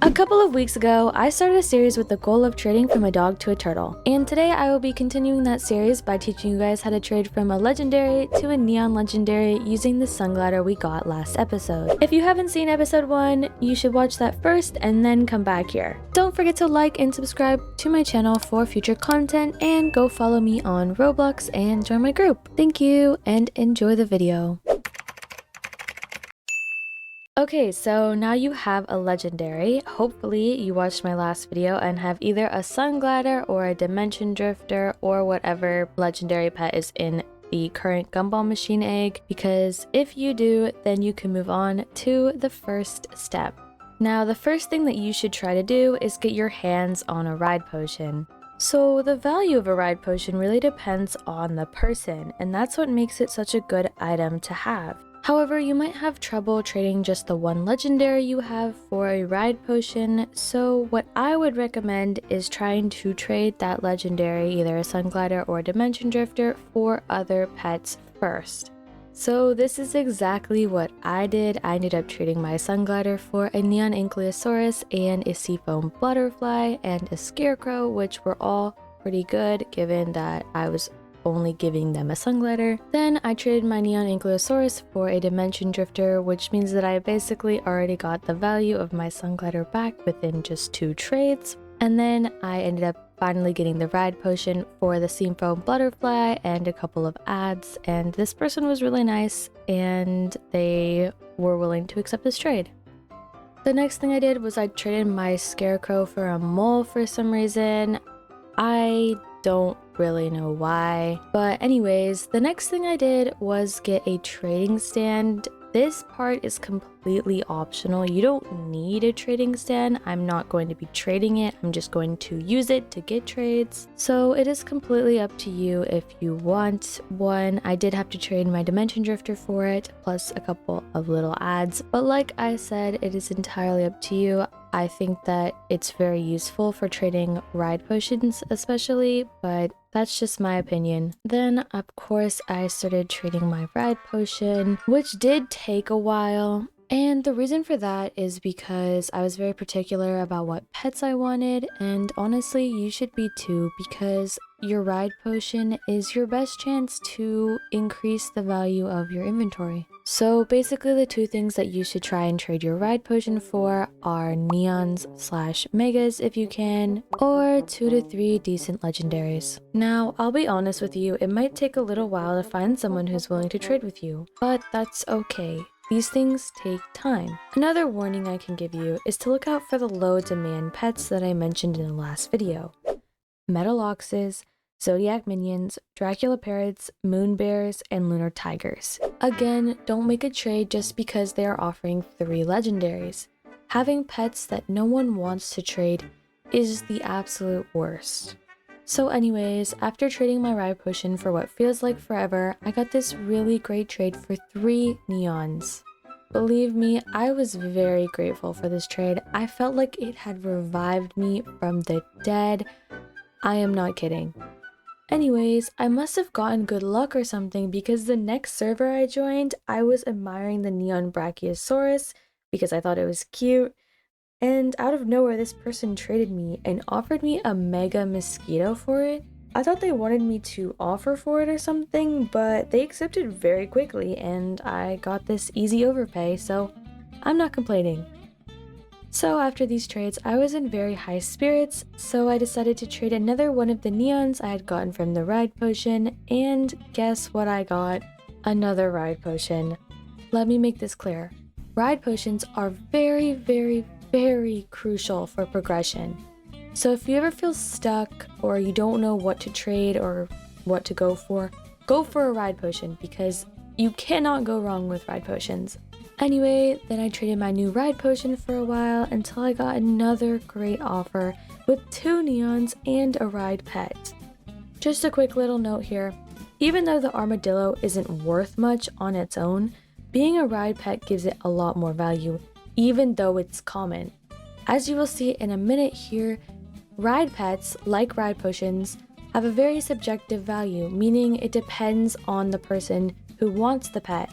A couple of weeks ago, I started a series with the goal of trading from a dog to a turtle. And today I will be continuing that series by teaching you guys how to trade from a legendary to a neon legendary using the sun glider we got last episode. If you haven't seen episode 1, you should watch that first and then come back here. Don't forget to like and subscribe to my channel for future content, and go follow me on Roblox and join my group. Thank you and enjoy the video. Okay, so now you have a legendary. Hopefully you watched my last video and have either a sun glider or a dimension drifter or whatever legendary pet is in the current gumball machine egg, because if you do, then you can move on to the first step. Now, the first thing that you should try to do is get your hands on a ride potion. So the value of a ride potion really depends on the person, and that's what makes it such a good item to have. However, you might have trouble trading just the one legendary you have for a ride potion, so what I would recommend is trying to trade that legendary, either a sun glider or a dimension drifter, for other pets first. So this is exactly what I did. I ended up trading my sun glider for a neon ankylosaurus and a seafoam butterfly and a scarecrow, which were all pretty good given that I was only giving them a sun glider. Then I traded my neon ankylosaurus for a dimension drifter, which means that I basically already got the value of my sun glider back within just 2 trades. And then I ended up finally getting the ride potion for the seafoam butterfly and a couple of ads, and this person was really nice and they were willing to accept this trade. The next thing I did was I traded my scarecrow for a mole for some reason. I don't really know why, but anyways, the next thing I did was get a trading stand. This part is completely optional. You don't need a trading stand. I'm not going to be trading it. I'm just going to use it to get trades. So it is completely up to you if you want one. I did have to trade my dimension drifter for it, plus a couple of little ads. But like I said, it is entirely up to you. I think that it's very useful for trading ride potions especially, but that's just my opinion. Then, of course, I started trading my ride potion, which did take a while. And the reason for that is because I was very particular about what pets I wanted, and honestly, you should be too, because your ride potion is your best chance to increase the value of your inventory. So basically the 2 things that you should try and trade your ride potion for are neons / megas if you can, or 2 to 3 decent legendaries. Now, I'll be honest with you, it might take a little while to find someone who's willing to trade with you, but that's okay. These things take time. Another warning I can give you is to look out for the low demand pets that I mentioned in the last video. Metaloxes, Zodiac minions, Dracula parrots, moon bears, and lunar tigers. Again, don't make a trade just because they are offering 3 legendaries. Having pets that no one wants to trade is the absolute worst. So anyways, after trading my ride potion for what feels like forever, I got this really great trade for 3 neons. Believe me, I was very grateful for this trade. I felt like it had revived me from the dead. I am not kidding. Anyways, I must have gotten good luck or something, because the next server I joined, I was admiring the neon brachiosaurus because I thought it was cute. And out of nowhere, this person traded me and offered me a mega mosquito for it. I thought they wanted me to offer for it or something, but they accepted very quickly and I got this easy overpay, so I'm not complaining. So after these trades, I was in very high spirits, so I decided to trade another one of the neons I had gotten from the ride potion, and guess what I got? Another ride potion. Let me make this clear. Ride potions are very, very, very crucial for progression. So if you ever feel stuck or you don't know what to trade or what to go for a ride potion, because you cannot go wrong with ride potions. Anyway, then I traded my new ride potion for a while until I got another great offer with 2 neons and a ride pet. Just a quick little note here. Even though the armadillo isn't worth much on its own, being a ride pet gives it a lot more value, even though it's common. As you will see in a minute here, ride pets, like ride potions, have a very subjective value, meaning it depends on the person who wants the pet.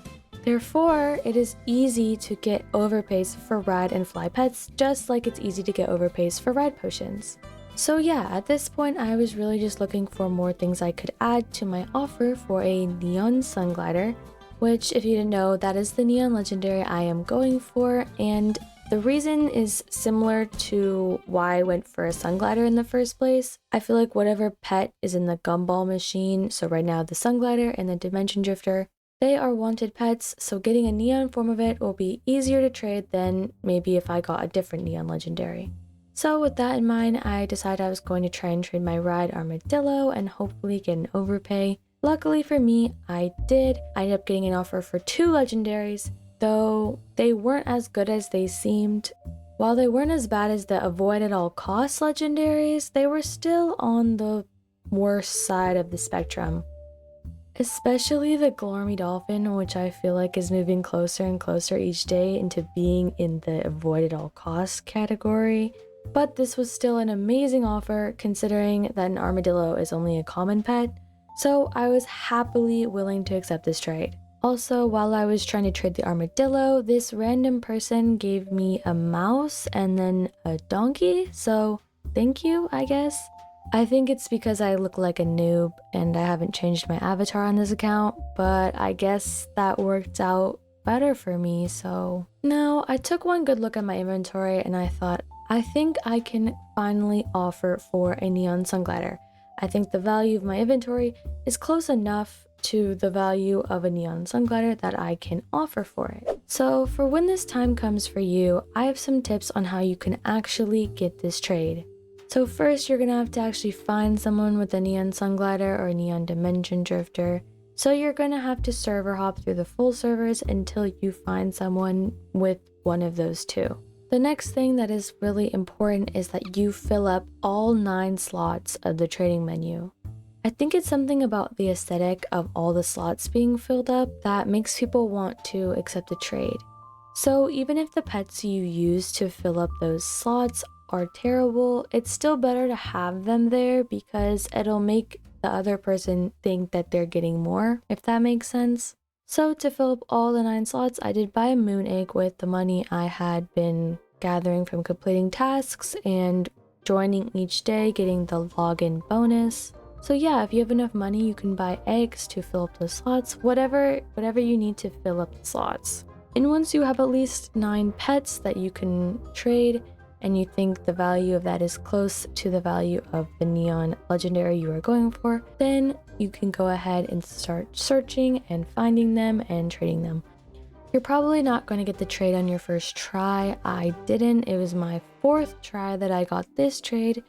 Therefore, it is easy to get overpays for ride and fly pets, just like it's easy to get overpays for ride potions. So yeah, at this point I was really just looking for more things I could add to my offer for a neon sun glider, which if you didn't know, that is the neon legendary I am going for, and the reason is similar to why I went for a sun glider in the first place. I feel like whatever pet is in the gumball machine, so right now the sun glider and the dimension drifter, they are wanted pets, so getting a neon form of it will be easier to trade than maybe if I got a different neon legendary. So with that in mind, I decided I was going to try and trade my ride armadillo and hopefully get an overpay. Luckily for me, I did. I ended up getting an offer for 2 legendaries, though they weren't as good as they seemed. While they weren't as bad as the avoid at all costs legendaries, they were still on the worst side of the spectrum. Especially the Glormy Dolphin, which I feel like is moving closer and closer each day into being in the avoid at all costs category. But this was still an amazing offer considering that an armadillo is only a common pet, so I was happily willing to accept this trade. Also, while I was trying to trade the armadillo, this random person gave me a mouse and then a donkey, so thank you, I guess. I think it's because I look like a noob and I haven't changed my avatar on this account, but I guess that worked out better for me, so... Now, I took one good look at my inventory and I thought, I think I can finally offer for a neon sun glider. I think the value of my inventory is close enough to the value of a neon sun glider that I can offer for it. So for when this time comes for you, I have some tips on how you can actually get this trade. So first, you're gonna have to actually find someone with a neon sun glider or a neon dimension drifter. So you're gonna have to server hop through the full servers until you find someone with one of those 2. The next thing that is really important is that you fill up all 9 slots of the trading menu. I think it's something about the aesthetic of all the slots being filled up that makes people want to accept a trade. So even if the pets you use to fill up those slots are terrible, it's still better to have them there because it'll make the other person think that they're getting more, if that makes sense. So to fill up all the 9 slots, I did buy a moon egg with the money I had been gathering from completing tasks and joining each day, getting the login bonus. So yeah, if you have enough money, you can buy eggs to fill up the slots, whatever you need to fill up the slots. And once you have at least 9 pets that you can trade, and you think the value of that is close to the value of the neon legendary you are going for, then you can go ahead and start searching and finding them and trading them. You're probably not going to get the trade on your first try. I didn't. It was my 4th try that I got this trade.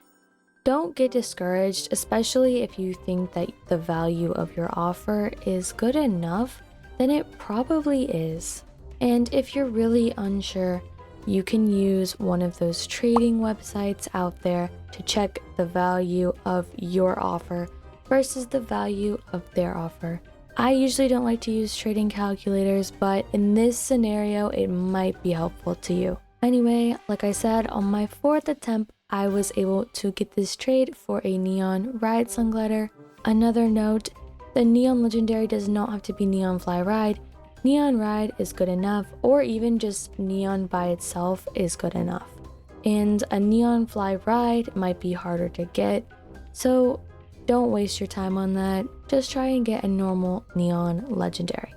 Don't get discouraged, especially if you think that the value of your offer is good enough, then it probably is. And if you're really unsure, you can use one of those trading websites out there to check the value of your offer versus the value of their offer. I usually don't like to use trading calculators, but in this scenario, it might be helpful to you. Anyway, like I said, on my 4th attempt, I was able to get this trade for a neon ride sun glider. Another note, the neon legendary does not have to be neon fly ride. Neon ride is good enough, or even just neon by itself is good enough. And a neon fly ride might be harder to get, so don't waste your time on that. Just try and get a normal neon legendary.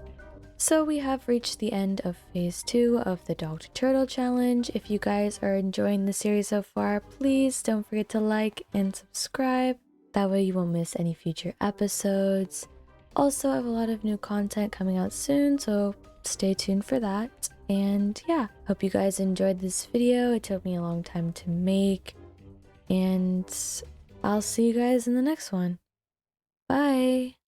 So we have reached the end of phase 2 of the Dog to Turtle challenge. If you guys are enjoying the series so far, please don't forget to like and subscribe. That way you won't miss any future episodes. Also, I have a lot of new content coming out soon, so stay tuned for that. And yeah, hope you guys enjoyed this video. It took me a long time to make, and I'll see you guys in the next one. Bye!